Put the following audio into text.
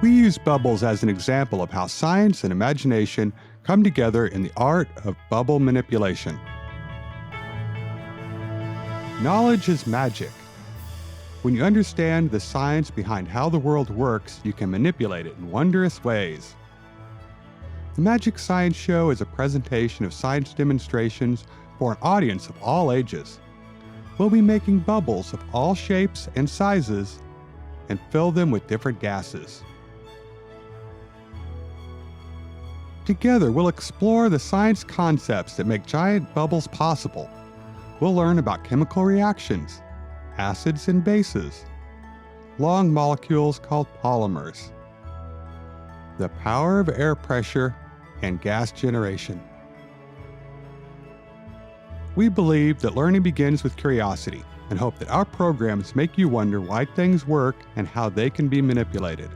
We use bubbles as an example of how science and imagination come together in the art of bubble manipulation. Knowledge is magic. When you understand the science behind how the world works, you can manipulate it in wondrous ways. The Magic Science Show is a presentation of science demonstrations for an audience of all ages. We'll be making bubbles of all shapes and sizes and fill them with different gases. Together, we'll explore the science concepts that make giant bubbles possible. We'll learn about chemical reactions, acids and bases, long molecules called polymers, the power of air pressure, and gas generation. We believe that learning begins with curiosity and hope that our programs make you wonder why things work and how they can be manipulated.